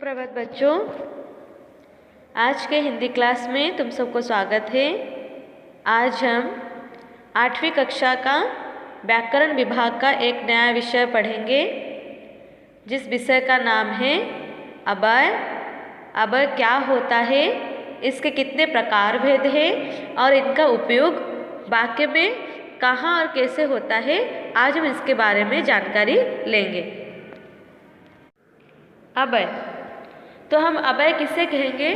सुप्रभात बच्चों, आज के हिंदी क्लास में तुम सबको स्वागत है। आज हम 8वीं कक्षा का व्याकरण विभाग का एक नया विषय पढ़ेंगे, जिस विषय का नाम है अव्यय। अव्यय क्या होता है, इसके कितने प्रकार भेद है और इनका उपयोग वाक्य में कहाँ और कैसे होता है, आज हम इसके बारे में जानकारी लेंगे। अव्यय, तो हम अव्यय किसे कहेंगे?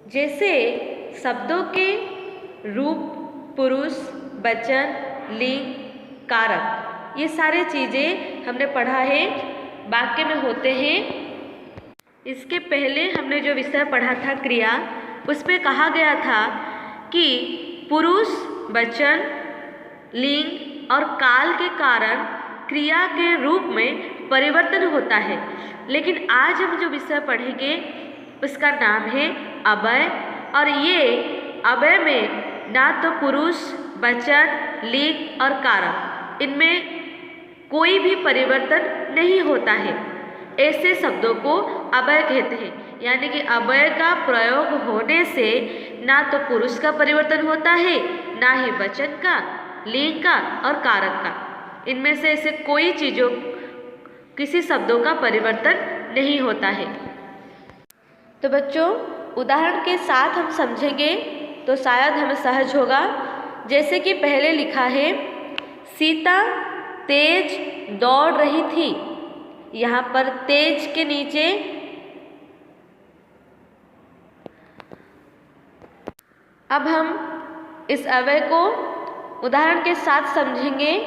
जैसे शब्दों के रूप, पुरुष, वचन, लिंग, कारक, ये सारे चीज़ें हमने पढ़ा है वाक्य में होते हैं। इसके पहले हमने जो विषय पढ़ा था क्रिया, उसमें कहा गया था कि पुरुष, वचन, लिंग और काल के कारण क्रिया के रूप में परिवर्तन होता है। लेकिन आज हम जो विषय पढ़ेंगे उसका नाम है अव्यय, और ये अव्यय में ना तो पुरुष, वचन, लिंग और कारक, इनमें कोई भी परिवर्तन नहीं होता है। ऐसे शब्दों को अव्यय कहते हैं। यानी कि अव्यय का प्रयोग होने से ना तो पुरुष का परिवर्तन होता है, ना ही वचन का, लिंग का और कारक का। इनमें से ऐसे कोई चीज़ों, किसी शब्दों का परिवर्तन नहीं होता है। तो बच्चों, उदाहरण के साथ हम समझेंगे तो शायद हमें सहज होगा। जैसे कि पहले लिखा है, सीता तेज दौड़ रही थी। यहाँ पर तेज के नीचे अब हम इस अव्यय को उदाहरण के साथ समझेंगे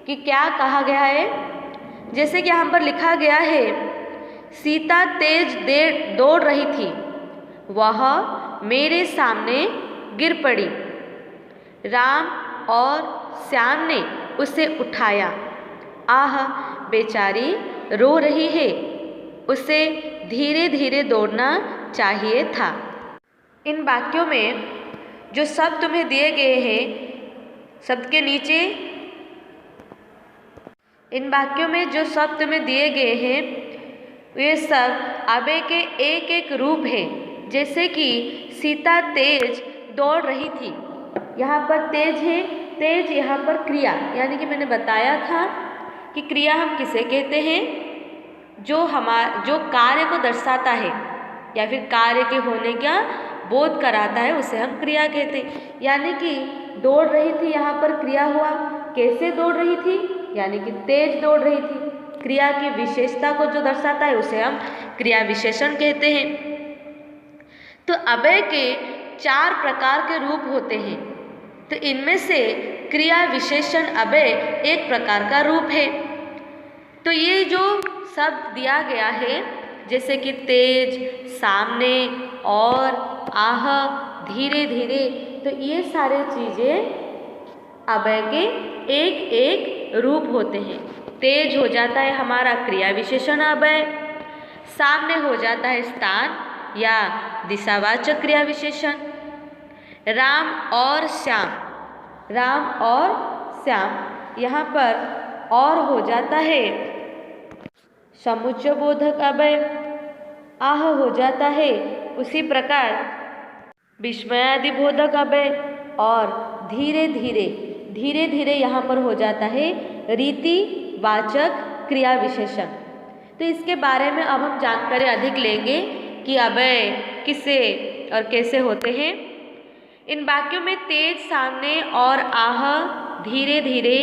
कि क्या कहा गया है। जैसे कि यहाँ पर लिखा गया है, सीता तेज दौड़ रही थी, वह मेरे सामने गिर पड़ी। राम और श्याम ने उसे उठाया। आह, बेचारी रो रही है, उसे धीरे धीरे दौड़ना चाहिए था। इन वाक्यों में जो शब्द तुम्हें दिए गए हैं, शब्द के नीचे इन वाक्यों में जो शब्द तुम्हें दिए गए हैं, ये सब अव्यय के एक एक रूप हैं। जैसे कि सीता तेज दौड़ रही थी, यहाँ पर तेज है, तेज यहाँ पर क्रिया, यानी कि मैंने बताया था कि क्रिया हम किसे कहते हैं? जो कार्य को दर्शाता है या फिर कार्य के होने का बोध कराता है, उसे हम क्रिया कहते हैं। यानी कि दौड़ रही थी, यहाँ पर क्रिया हुआ। कैसे दौड़ रही थी? यानी कि तेज दौड़ रही थी। क्रिया की विशेषता को जो दर्शाता है उसे हम क्रिया विशेषण कहते हैं। तो अव्यय के 4 प्रकार के रूप होते हैं। तो इनमें से क्रिया विशेषण अव्यय एक प्रकार का रूप है। तो ये जो शब्द दिया गया है, जैसे कि तेज, सामने और आह, धीरे धीरे, तो ये सारे चीज़ें अव्यय के एक एक रूप होते हैं। तेज हो जाता है हमारा क्रिया विशेषण अव्यय, सामने हो जाता है स्थान या दिशावाचक क्रिया विशेषण। राम और श्याम, राम और श्याम, यहाँ पर और हो जाता है समुच्चय बोधक अव्यय। आह हो जाता है उसी प्रकार विस्मयादि बोधक अव्यय, और धीरे धीरे, धीरे धीरे यहाँ पर हो जाता है रीतिवाचक क्रिया विशेषण। तो इसके बारे में अब हम जानकारी अधिक लेंगे कि अव्यय किसे और कैसे होते हैं। इन वाक्यों में तेज, सामने और आह, धीरे धीरे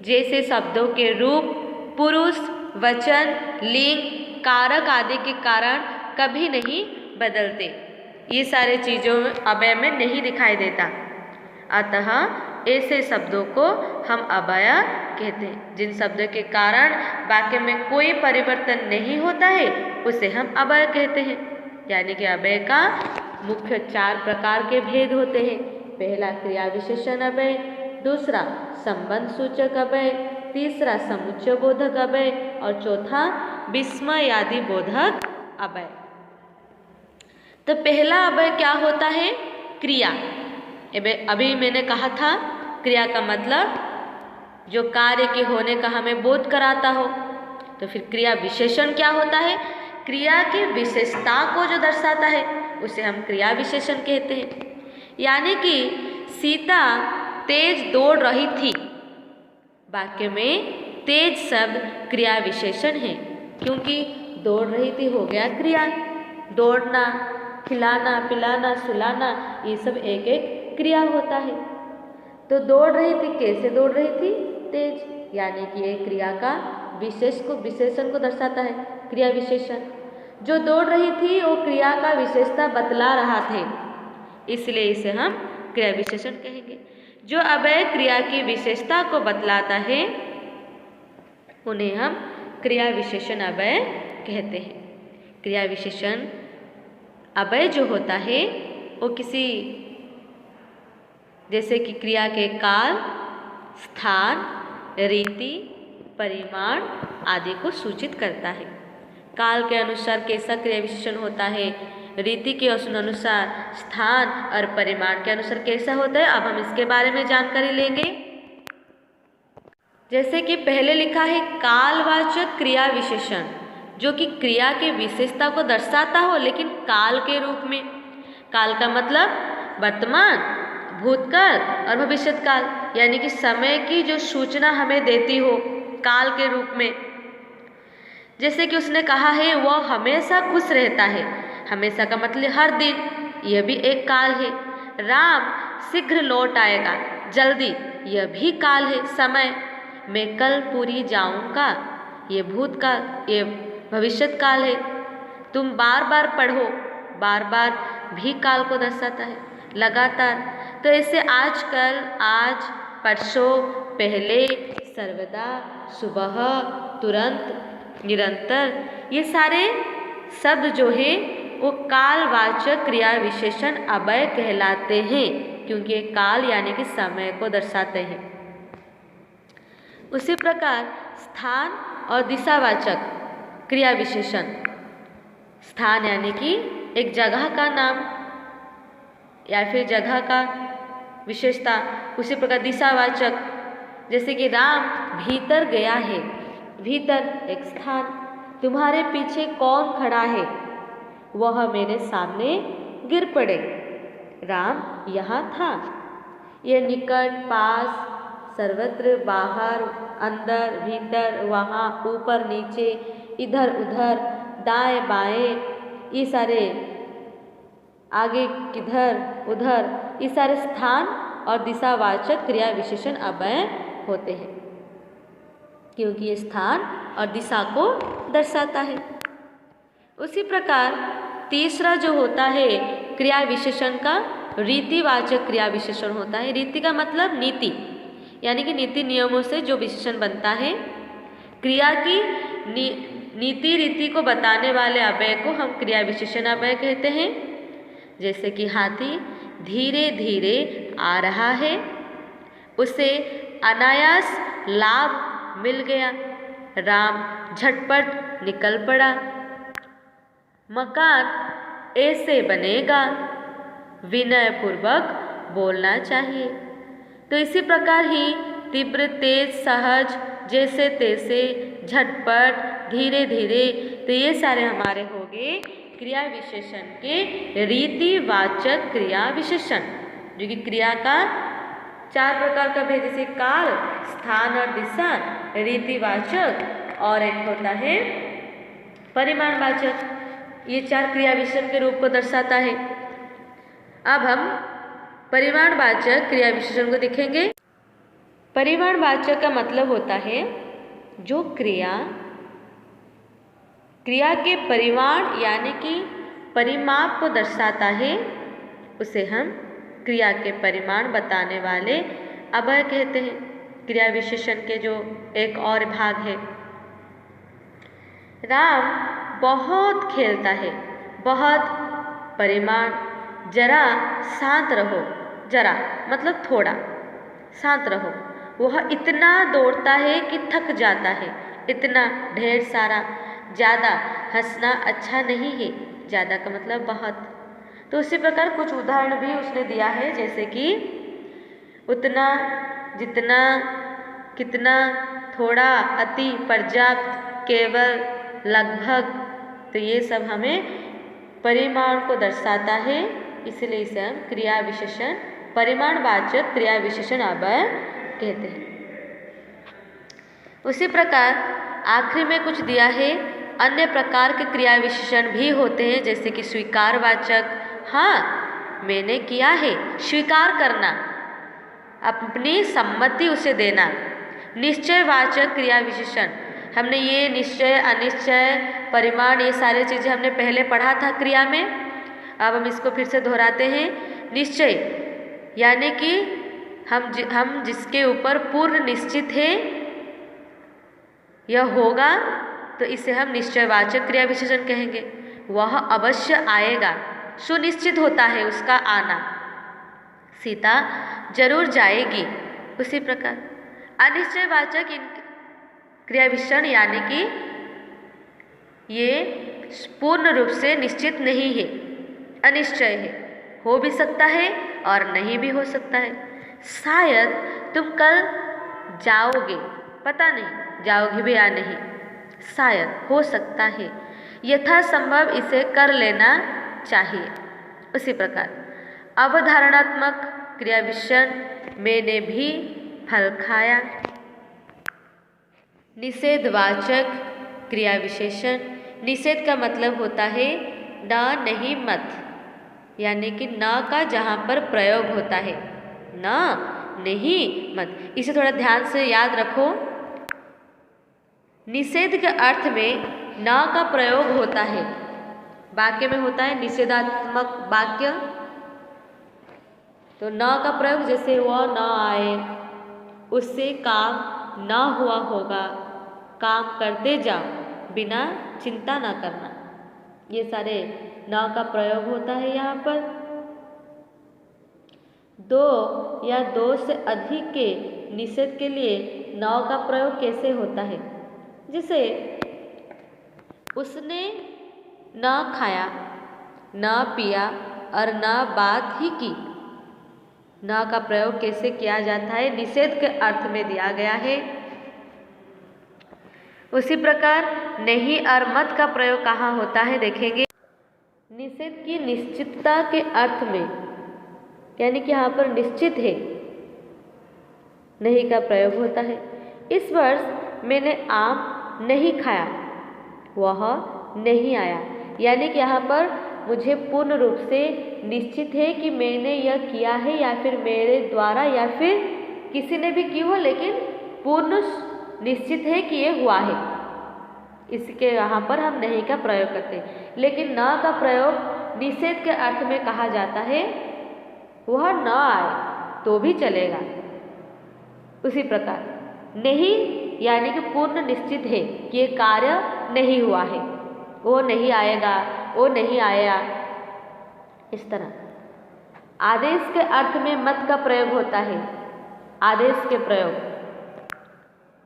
जैसे शब्दों के रूप, पुरुष, वचन, लिंग, कारक आदि के कारण कभी नहीं बदलते। ये सारे चीज़ों अव्यय में नहीं दिखाई देता। अतः ऐसे शब्दों को हम अव्यय कहते हैं। जिन शब्दों के कारण वाक्य में कोई परिवर्तन नहीं होता है, उसे हम अव्यय कहते हैं। यानी कि अव्यय का मुख्य 4 प्रकार के भेद होते हैं। पहला क्रिया विशेषण अव्यय, दूसरा संबंध सूचक अव्यय, तीसरा समुच्चय बोधक अव्यय और चौथा विस्मयादि बोधक अव्यय। तो पहला अव्यय क्या होता है? क्रिया। अभी मैंने कहा था, क्रिया का मतलब जो कार्य के होने का हमें बोध कराता हो। तो फिर क्रिया विशेषण क्या होता है? क्रिया की विशेषता को जो दर्शाता है उसे हम क्रिया विशेषण कहते हैं। यानी कि सीता तेज दौड़ रही थी, वाक्य में तेज शब्द क्रिया विशेषण है, क्योंकि दौड़ रही थी हो गया क्रिया। दौड़ना, खिलाना, पिलाना, सुलाना, ये सब एक एक क्रिया होता है। तो दौड़ रही थी, कैसे दौड़ रही थी? तेज, यानी कि ये क्रिया का विशेषण को दर्शाता है, क्रिया विशेषण। जो दौड़ रही थी वो क्रिया का विशेषता बतला रहा थे, इसलिए इसे हम क्रिया विशेषण कहेंगे। जो अव्यय क्रिया की विशेषता को बतलाता है उन्हें हम क्रिया विशेषण अव्यय कहते हैं। क्रिया विशेषण अव्यय जो होता है वो किसी, जैसे कि क्रिया के काल, स्थान, रीति, परिमाण आदि को सूचित करता है। काल के अनुसार कैसा क्रिया विशेषण होता है, रीति के अनुसार, स्थान और परिमाण के अनुसार कैसा होता है, अब हम इसके बारे में जानकारी लेंगे। जैसे कि पहले लिखा है कालवाचक क्रिया विशेषण, जो कि क्रिया की विशेषता को दर्शाता हो लेकिन काल के रूप में। काल का मतलब वर्तमान, भूतकाल और भविष्यकाल, यानी कि समय की जो सूचना हमें देती हो काल के रूप में। जैसे कि उसने कहा है वह हमेशा खुश रहता है, हमेशा का मतलब हर दिन, यह भी एक काल है। राम शीघ्र लौट आएगा, जल्दी, यह भी काल है, समय। मैं कल पूरी जाऊंगा, ये भूतकाल, ये भविष्यकाल है। तुम बार बार पढ़ो, बार बार भी काल को दर्शाता है, लगातार। तो ऐसे आजकल, आज, परसों, पहले, सर्वदा, सुबह, तुरंत, निरंतर, ये सारे शब्द जो है वो कालवाचक क्रिया विशेषण अव्यय कहलाते हैं, क्योंकि ये काल यानी कि समय को दर्शाते हैं। उसी प्रकार स्थान और दिशावाचक क्रिया विशेषण, स्थान यानी कि एक जगह का नाम या फिर जगह का विशेषता। उसी प्रकार दिशावाचक, जैसे कि राम भीतर गया है, भीतर एक स्थान। तुम्हारे पीछे कौन खड़ा है, वह मेरे सामने गिर पड़े, राम यहाँ था। यह निकट, पास, सर्वत्र, बाहर, अंदर, भीतर, वहाँ, ऊपर, नीचे, इधर उधर, दाएं बाएं, ये सारे, आगे किधर उधर, ये सारे स्थान और दिशावाचक क्रिया विशेषण अव्यय होते हैं, क्योंकि ये स्थान और दिशा को दर्शाता है। उसी प्रकार तीसरा जो होता है क्रिया विशेषण का रीतिवाचक क्रिया विशेषण होता है। रीति का मतलब नीति, यानी कि नीति नियमों से जो विशेषण बनता है। क्रिया की नीति रीति को बताने वाले अव्यय को हम क्रिया विशेषण अव्यय कहते हैं। जैसे कि हाथी धीरे धीरे आ रहा है, उसे अनायास लाभ मिल गया, राम झटपट निकल पड़ा। मकान ऐसे बनेगा, विनय पूर्वक बोलना चाहिए। तो इसी प्रकार ही तीव्र, तेज, सहज, जैसे तैसे, झटपट, धीरे धीरे, तो ये सारे हमारे हो गए क्रिया विशेषण के रीतिवाचक क्रिया विशेषण, जो कि क्रिया का 4 प्रकार का भेद, जैसे काल, स्थान और दिशा, रीतिवाचक और एक होता है परिमाणवाचक। ये 4 क्रिया विशेषण के रूप को दर्शाता है। अब हम परिमाणवाचक क्रिया विशेषण को देखेंगे। परिमाणवाचक का मतलब होता है जो क्रिया के परिमाण यानी कि परिमाप को दर्शाता है, उसे हम क्रिया के परिमाण बताने वाले अव्यय कहते हैं। क्रिया विशेषण के जो एक और भाग है, राम बहुत खेलता है, बहुत परिमाण, जरा शांत रहो, जरा मतलब थोड़ा, शांत रहो, वह इतना दौड़ता है कि थक जाता है, इतना, ढेर सारा, ज़्यादा, हंसना अच्छा नहीं है, ज़्यादा का मतलब बहुत। तो उसी प्रकार कुछ उदाहरण भी उसने दिया है, जैसे कि उतना, जितना, कितना, थोड़ा, अति, पर्याप्त, केवल, लगभग, तो ये सब हमें परिमाण को दर्शाता है, इसलिए इसे हम क्रिया विशेषण, परिमाणवाचक क्रिया विशेषण अव्यय कहते हैं। उसी प्रकार आखिरी में कुछ दिया है, अन्य प्रकार के क्रिया विशेषण भी होते हैं, जैसे कि स्वीकारवाचक, हाँ मैंने किया है, स्वीकार करना, अपनी सम्मति उसे देना। निश्चयवाचक क्रिया विशेषण, हमने ये निश्चय, अनिश्चय, परिमाण, ये सारी चीज़ें हमने पहले पढ़ा था क्रिया में, अब हम इसको फिर से दोहराते हैं। निश्चय यानी कि हम जिसके ऊपर पूर्ण निश्चित है यह होगा, तो इसे हम निश्चयवाचक क्रिया विशेषण कहेंगे। वह अवश्य आएगा, सुनिश्चित होता है उसका आना। सीता जरूर जाएगी। उसी प्रकार अनिश्चयवाचक क्रिया विशेषण यानी कि ये पूर्ण रूप से निश्चित नहीं है, अनिश्चय है, हो भी सकता है और नहीं भी हो सकता है। शायद तुम कल जाओगे, पता नहीं जाओगे भी या नहीं, शायद, हो सकता है, यथासंभव इसे कर लेना चाहिए। उसी प्रकार अवधारणात्मक क्रिया विशेषण, मैंने भी फल खाया। निषेधवाचक क्रिया विशेषण, निषेध का मतलब होता है न, नहीं, मत, यानी कि न का जहाँ पर प्रयोग होता है, न, नहीं, मत। इसे थोड़ा ध्यान से याद रखो। निषेध के अर्थ में न का प्रयोग होता है, वाक्य में होता है निषेधात्मक वाक्य, तो न का प्रयोग, जैसे वह न आए, उससे काम न हुआ होगा, काम करते जाओ, बिना चिंता न करना, ये सारे न का प्रयोग होता है। यहाँ पर दो या दो से अधिक के निषेध के लिए न का प्रयोग कैसे होता है, जैसे उसने न खाया, न पिया और न बात ही की। न का प्रयोग कैसे किया जाता है, निषेध के अर्थ में दिया गया है। उसी प्रकार नहीं और मत का प्रयोग कहाँ होता है देखेंगे। निषेध की निश्चितता के अर्थ में, यानी कि यहाँ पर निश्चित है, नहीं का प्रयोग होता है। इस वर्ष मैंने आम नहीं खाया, वह नहीं आया, यानी कि यहाँ पर मुझे पूर्ण रूप से निश्चित है कि मैंने यह किया है, या फिर मेरे द्वारा या फिर किसी ने भी की हो, लेकिन पूर्ण निश्चित है कि ये हुआ है, इसके यहाँ पर हम नहीं का प्रयोग करते हैं। लेकिन न का प्रयोग निषेध के अर्थ में कहा जाता है, वह न आए तो भी चलेगा। उसी प्रकार नहीं यानी कि पूर्ण निश्चित है कि ये कार्य नहीं हुआ है, वो नहीं आएगा, वो नहीं आया, इस तरह। आदेश के अर्थ में मत का प्रयोग होता है, आदेश के प्रयोग,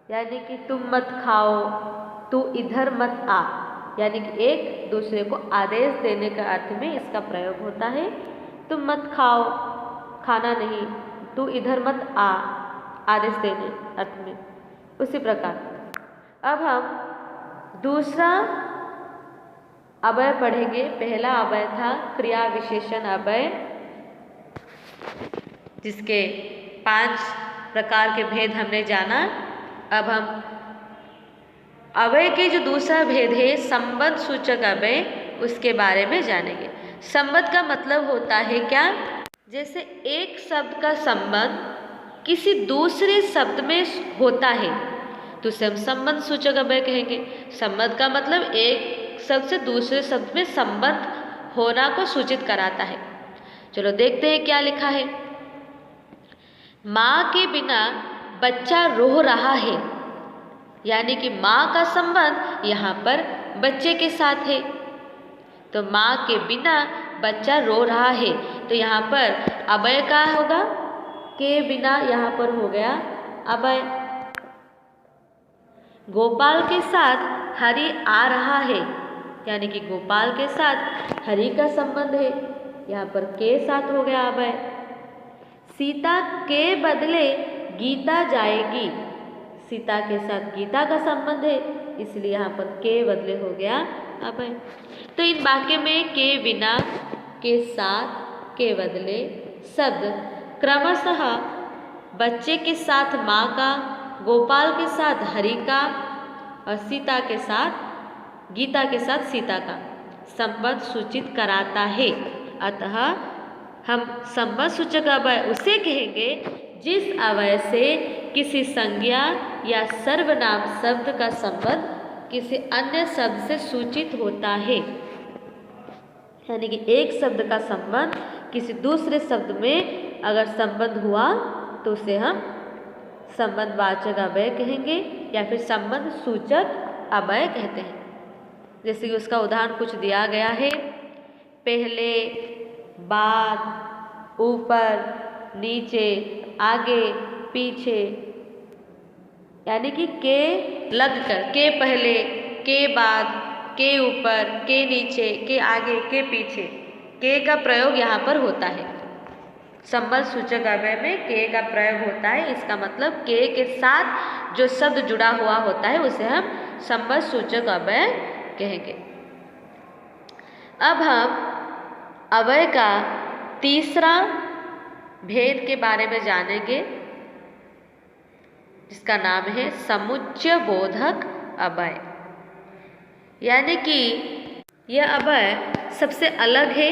यानी कि तुम मत खाओ, तू इधर मत आ, यानी कि एक दूसरे को आदेश देने के अर्थ में इसका प्रयोग होता है। तुम मत खाओ, खाना नहीं, तू इधर मत आ, आदेश देने अर्थ में। उसी प्रकार अब हम दूसरा अव्यय पढ़ेंगे। पहला अव्यय था क्रिया विशेषण अव्यय, जिसके 5 प्रकार के भेद हमने जाना। अब हम अव्यय के जो दूसरा भेद है संबंध सूचक अव्यय, उसके बारे में जानेंगे। संबंध का मतलब होता है क्या, जैसे एक शब्द का संबंध किसी दूसरे शब्द में होता है तो उसे हम संबंध सूचक अव्यय कहेंगे। संबंध का मतलब एक शब्द से दूसरे शब्द में संबंध होना को सूचित कराता है। चलो देखते हैं क्या लिखा है। माँ के बिना बच्चा रो रहा है, यानी कि माँ का संबंध यहाँ पर बच्चे के साथ है। तो माँ के बिना बच्चा रो रहा है, तो यहाँ पर अव्यय क्या होगा, के बिना, यहाँ पर हो गया अव्यय। गोपाल के साथ हरि आ रहा है, यानी कि गोपाल के साथ हरि का संबंध है, यहाँ पर के साथ हो गया अव्यय। सीता के बदले गीता जाएगी, सीता के साथ गीता का संबंध है, इसलिए यहाँ पर के बदले हो गया अभय। तो इन वाक्य में के बिना, के साथ, के बदले शब्द क्रमशः बच्चे के साथ माँ का, गोपाल के साथ हरि का और सीता के साथ, गीता के साथ सीता का संबंध सूचित कराता है। अतः हम संबंध सूचक अवय उसे कहेंगे जिस अवय से किसी संज्ञा या सर्वनाम शब्द का संबंध किसी अन्य शब्द से सूचित होता है। यानी कि एक शब्द का संबंध किसी दूसरे शब्द में अगर संबंध हुआ तो उसे हम संबंधवाचक अवय कहेंगे या फिर संबंध सूचक अवय कहते हैं। जैसे कि उसका उदाहरण कुछ दिया गया है, पहले, बाद, ऊपर, नीचे, आगे, पीछे। यानी कि के लगकर, के पहले, के बाद, के ऊपर, के नीचे, के आगे, के पीछे, के का प्रयोग यहाँ पर होता है। संबंध सूचक अवय में के का प्रयोग होता है। इसका मतलब के साथ जो शब्द जुड़ा हुआ होता है उसे हम संबंध सूचक अवय कहेंगे। अब हम अवय का तीसरा भेद के बारे में जानेंगे, जिसका नाम है समुच्चय बोधक अवय। यानी कि यह अवय सबसे अलग है।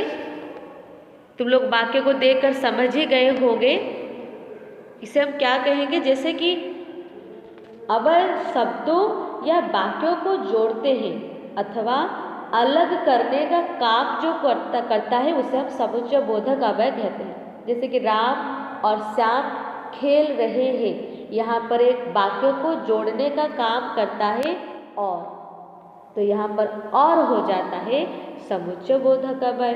तुम लोग वाक्य को देखकर समझ ही गए होंगे। इसे हम क्या कहेंगे, जैसे कि अवय शब्दों या वाक्यों को जोड़ते हैं अथवा अलग करने का काम जो करता है उसे हम समुच्चय बोधक अवय कहते हैं। जैसे कि राम और श्याम खेल रहे हैं, यहाँ पर एक वाक्यों को जोड़ने का काम करता है और, तो यहाँ पर और हो जाता है समुच्चय बोधक अवय।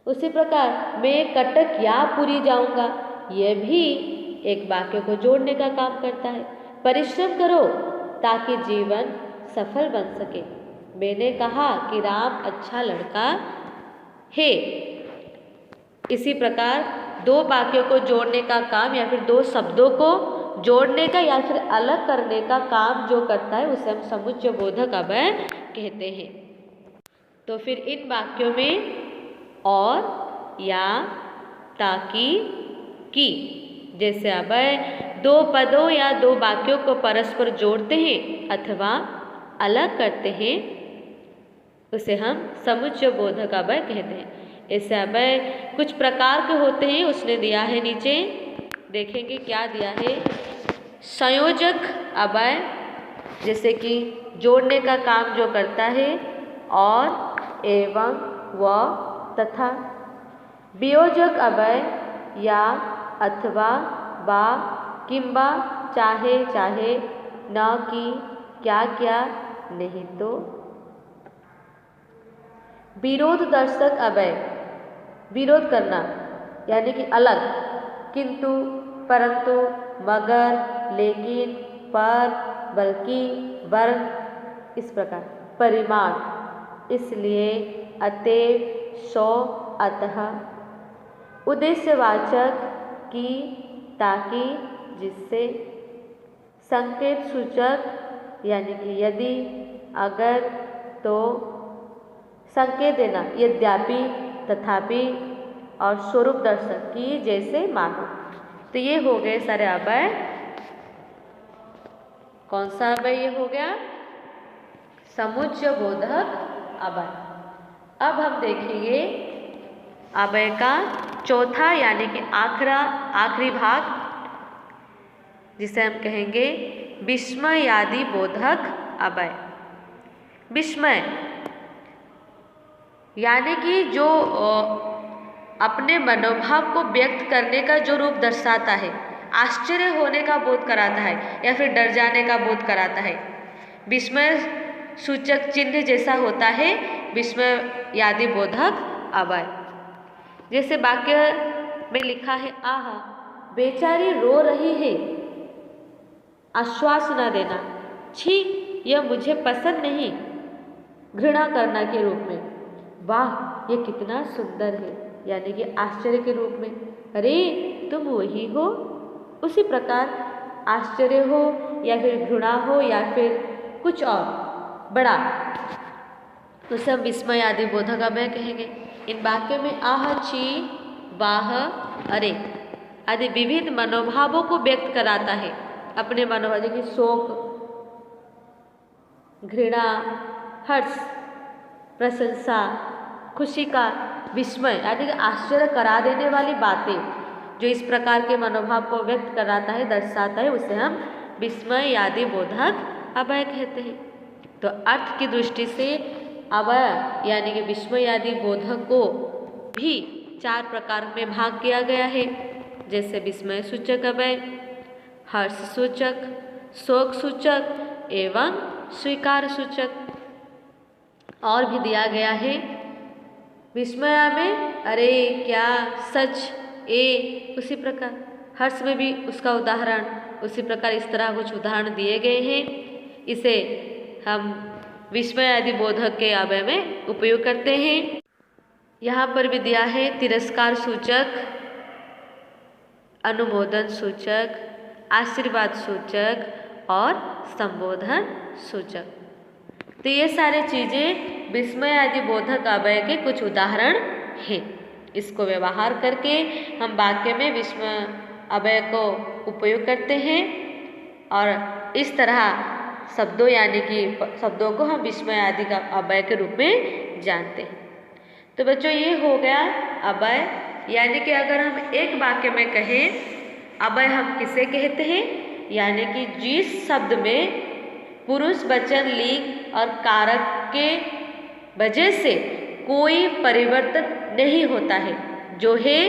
उसी प्रकार मैं कटकयापुरी जाऊंगा, यह भी एक वाक्य को जोड़ने का काम करता है। परिश्रम करो ताकि जीवन सफल बन सके, मैंने कहा कि राम अच्छा लड़का है। इसी प्रकार दो वाक्यों को जोड़ने का काम या फिर दो शब्दों को जोड़ने का या फिर अलग करने का काम जो करता है उसे हम समुच्चय बोधक अवय कहते हैं। तो फिर इन वाक्यों में और, या, ताकि, की जैसे अवय दो पदों या दो वाक्यों को परस्पर जोड़ते हैं अथवा अलग करते हैं उसे हम समुच्चय बोधक अवय कहते हैं। ऐसे अवय कुछ प्रकार के होते हैं, उसने दिया है नीचे, देखेंगे क्या दिया है। संयोजक अवय, जैसे कि जोड़ने का काम जो करता है, और, एवं, व, तथा। वियोजक अवय, या, अथवा, वा, किंबा, चाहे चाहे, न कि, क्या क्या, नहीं तो। विरोध दर्शक अवय, विरोध करना यानी कि अलग, किंतु, परंतु, मगर, लेकिन, पर, बल्कि, वरन, इस प्रकार। परिमाण, इसलिए, अतएव, सो, अतः। उद्देश्यवाचक, कि, ताकि, जिससे। संकेत सूचक यानी कि यदि, अगर, तो। संकेत देना यद्यपि, तथापि, और स्वरूप दर्शक की, जैसे, मानो। तो ये हो गए सारे अवय। कौन सा अवय ये हो गया? समुच्चय बोधक अवय। अब हम देखेंगे अवय का चौथा यानी कि आखिरी भाग, जिसे हम कहेंगे विस्मयादि बोधक अवय। विस्मय यानी कि जो अपने मनोभाव को व्यक्त करने का जो रूप दर्शाता है, आश्चर्य होने का बोध कराता है या फिर डर जाने का बोध कराता है। विस्मय सूचक चिन्ह जैसा होता है विस्मयादि बोधक अवय। जैसे वाक्य में लिखा है, आहा बेचारी रो रही है, आश्वास न देना, छी यह मुझे पसंद नहीं, घृणा करना के रूप में। वाह ये कितना सुंदर है, यानी कि आश्चर्य के रूप में, अरे तुम वही हो। उसी प्रकार आश्चर्य हो या फिर घृणा हो या फिर कुछ और बड़ा, तो उसे हम विस्मय आदि बोधक अभय कहेंगे। इन वाक्यों में आह, ची, वाह, अरे आदि विविध मनोभावों को व्यक्त कराता है। अपने मनोभाव जैसे शोक, घृणा, हर्ष, प्रशंसा, खुशी का, विस्मय आदि आश्चर्य करा देने वाली बातें जो इस प्रकार के मनोभाव को व्यक्त कराता है, दर्शाता है, उसे हम विस्मय आदि बोधक अभय कहते हैं। तो अर्थ की दृष्टि से अभय यानी कि विस्मय आदि बोधक को भी 4 प्रकार में भाग किया गया है, जैसे विस्मय सूचक अभय, हर्ष सूचक, शोक सूचक एवं स्वीकार सूचक। और भी दिया गया है विस्मय में अरे क्या, सच, उसी प्रकार हर्ष में भी उसका उदाहरण, उसी प्रकार इस तरह कुछ उदाहरण दिए गए हैं। इसे हम विस्मय आदि बोधक के अभय में उपयोग करते हैं। यहाँ पर भी दिया है तिरस्कार सूचक, अनुमोदन सूचक, आशीर्वाद सूचक और संबोधन सूचक। तो ये सारे चीज़ें विस्मय आदि बोधक अभय के कुछ उदाहरण हैं। इसको व्यवहार करके हम वाक्य में विस्मय अभय को उपयोग करते हैं और इस तरह शब्दों यानी कि शब्दों को हम विस्मय आदि का अभय के रूप में जानते हैं। तो बच्चों ये हो गया अभय, यानी कि अगर हम एक वाक्य में कहें अभय हम किसे कहते हैं, यानी कि जिस शब्द में पुरुष वचन लिंग और कारक के वजह से कोई परिवर्तन नहीं होता है, जो है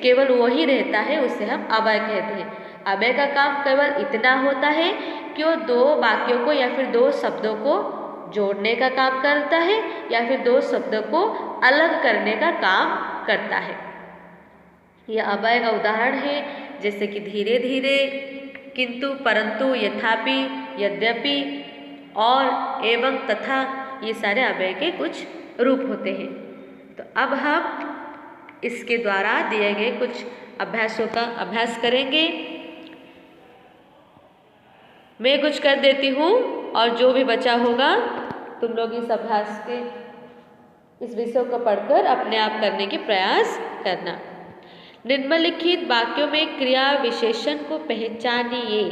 केवल वही रहता है, उसे हम अभय कहते हैं। अभय का काम केवल इतना होता है कि वो 2 वाक्यों को या फिर 2 शब्दों को जोड़ने का काम करता है या फिर 2 शब्दों को अलग करने का काम करता है। यह अभय का उदाहरण है, जैसे कि धीरे धीरे, किंतु, परंतु, यथापि, यद्यपि और एवं, तथा, ये सारे अभय के कुछ रूप होते हैं। तो अब हम इसके द्वारा दिए गए कुछ अभ्यासों का अभ्यास करेंगे। मैं कुछ कर देती हूँ और जो भी बचा होगा तुम लोग इस अभ्यास के इस विषय को पढ़कर अपने आप करने की प्रयास करना। निम्नलिखित वाक्यों में क्रिया विशेषण को पहचानिए।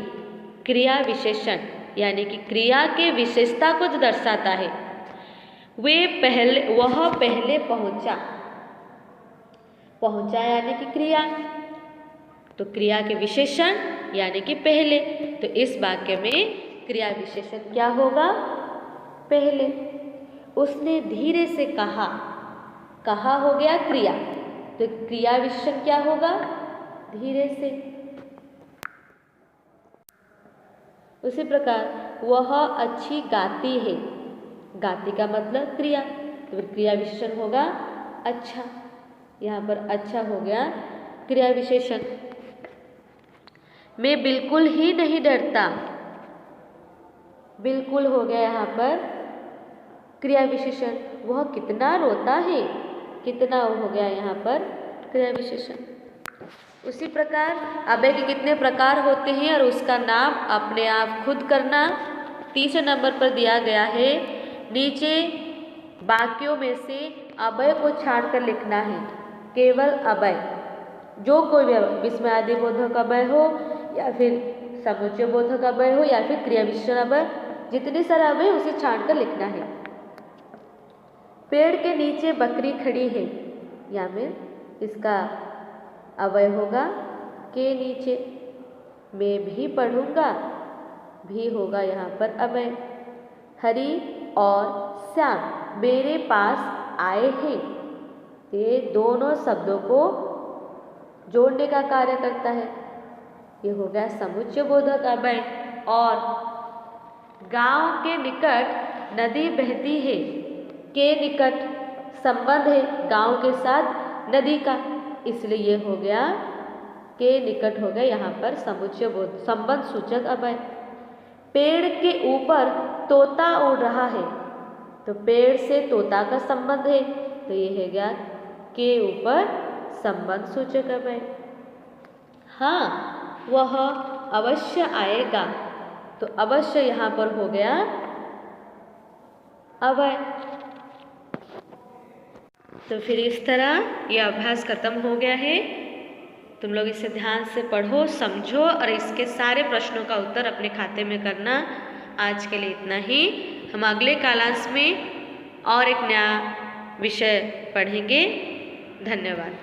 क्रिया विशेषण यानी कि क्रिया के विशेषता को जो दर्शाता है। वह पहले पहुंचा, पहुंचा यानी कि क्रिया, तो क्रिया के विशेषण यानी कि पहले। तो इस वाक्य में क्रिया विशेषण क्या होगा? पहले। उसने धीरे से कहा, कहा हो गया क्रिया, तो क्रिया विशेषण क्या होगा? धीरे से। उसी प्रकार वह अच्छी गाती है, गाती का मतलब क्रिया, तो क्रिया विशेषण होगा अच्छा। यहाँ पर अच्छा हो गया क्रिया विशेषण। मैं बिल्कुल ही नहीं डरता, बिल्कुल हो गया यहाँ पर क्रिया विशेषण। वह कितना रोता है, कितना हो गया यहाँ पर क्रिया विशेषण। उसी प्रकार अभय के कितने प्रकार होते हैं और उसका नाम अपने आप खुद करना। तीसरे नंबर पर दिया गया है, नीचे वाक्यों में से अभय को छांटकर लिखना है। केवल अभय, जो कोई भी विस्मय आदि बोधक अभय हो या फिर समुच्चय बोधक अभय हो या फिर क्रिया विशेषण अभय, जितने सारे अभय उसे छांटकर लिखना है। पेड़ के नीचे बकरी खड़ी है, या में इसका अभय होगा के नीचे। मैं भी पढ़ूंगा, भी होगा यहाँ पर अभय। हरी और श्याम मेरे पास आए हैं, ये दोनों शब्दों को जोड़ने का कार्य करता है। ये हो गया समुच्चय बोधक अभय। और गांव के निकट नदी बहती है, के निकट संबंध है गांव के साथ नदी का, इसलिए ये हो गया के निकट हो गया यहाँ पर समुच्चय बोध संबंध सूचक अभय। पेड़ के ऊपर तोता उड़ रहा है, तो पेड़ से तोता का संबंध है, तो ये है गया के ऊपर संबंध सूचक अभय। हाँ वह अवश्य आएगा, तो अवश्य यहाँ पर हो गया अवय। तो फिर इस तरह यह अभ्यास खत्म हो गया है। तुम लोग इसे ध्यान से पढ़ो, समझो और इसके सारे प्रश्नों का उत्तर अपने खाते में करना। आज के लिए इतना ही। हम अगले कालांश में और एक नया विषय पढ़ेंगे। धन्यवाद।